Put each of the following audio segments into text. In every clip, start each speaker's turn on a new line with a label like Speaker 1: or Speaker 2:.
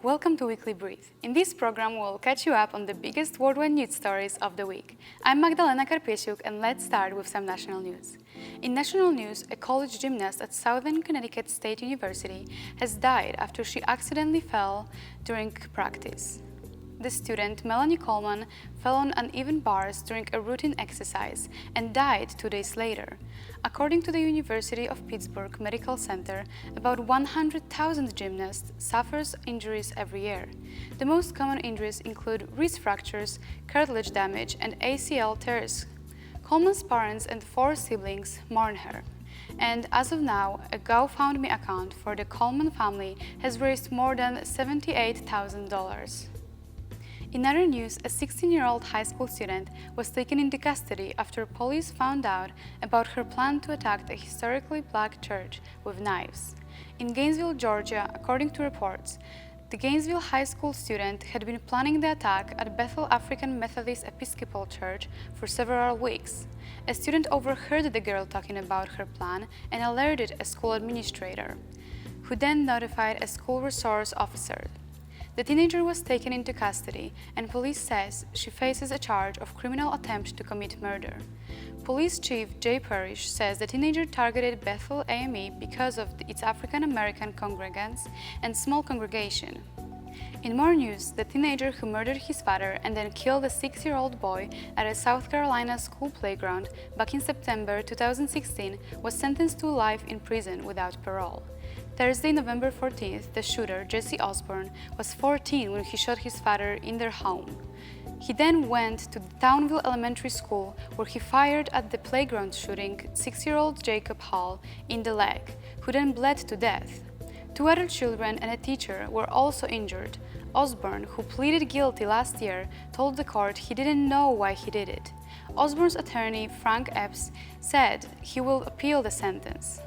Speaker 1: welcome to Weekly Brief. In this program, we'll catch you up on the biggest worldwide news stories of the week. I'm Magdalena Kaprisiuk, and let's start with some national news. In national news, a college gymnast at Southern Connecticut State University has died after she accidentally fell during practice. The student, Melanie Coleman, fell on uneven bars during a routine exercise and died 2 days later. According to the University of Pittsburgh Medical Center, about 100,000 gymnasts suffer injuries every year. The most common injuries include wrist fractures, cartilage damage, and ACL tears. Coleman's parents and 4 siblings mourn her. And as of now, a GoFundMe account for the Coleman family has raised more than $78,000. In other news, a 16-year-old high school student was taken into custody after police found out about her plan to attack a historically black church with knives. In Gainesville, Georgia, according to reports, the Gainesville high school student had been planning the attack at Bethel African Methodist Episcopal Church for several weeks. A student overheard the girl talking about her plan and alerted a school administrator, who then notified a school resource officer. The teenager was taken into custody, and police says she faces a charge of criminal attempt to commit murder. Police Chief Jay Parrish says the teenager targeted Bethel AME because of its African American congregants and small congregation. In more news, the teenager who murdered his father and then killed a 6-year-old boy at a South Carolina school playground back in September 2016 was sentenced to life in prison without parole. Thursday, November 14th, the shooter, Jesse Osborne, was 14 when he shot his father in their home. He then went to Townville Elementary School, where he fired at the playground, shooting 6-year-old Jacob Hall in the leg, who then bled to death. 2 other children and a teacher were also injured. Osborne, who pleaded guilty last year, told the court he didn't know why he did it. Osborne's attorney, Frank Epps, said he will appeal the sentence.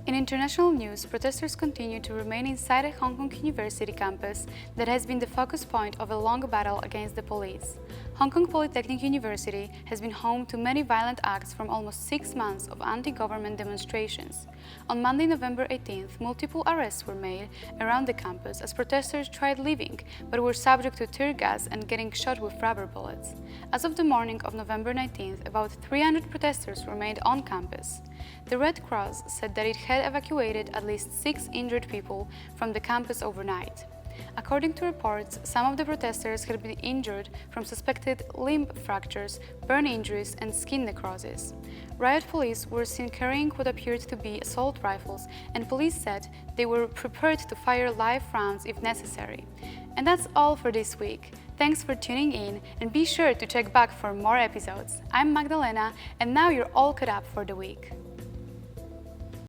Speaker 1: In international news, protesters continue to remain inside a Hong Kong University campus that has been the focus point of a long battle against the police. Hong Kong Polytechnic University has been home to many violent acts from almost 6 months of anti-government demonstrations. On Monday, November 18th, multiple arrests were made around the campus as protesters tried leaving, but were subject to tear gas and getting shot with rubber bullets. As of the morning of November 19th, about 300 protesters remained on campus. The Red Cross said that it had evacuated at least 6 injured people from the campus overnight. According to reports, some of the protesters had been injured from suspected limb fractures, burn injuries, and skin necrosis. Riot police were seen carrying what appeared to be assault rifles, and police said they were prepared to fire live rounds if necessary. And that's all for this week. Thanks for tuning in, and be sure to check back for more episodes. I'm Magdalena, and now you're all caught up for the week.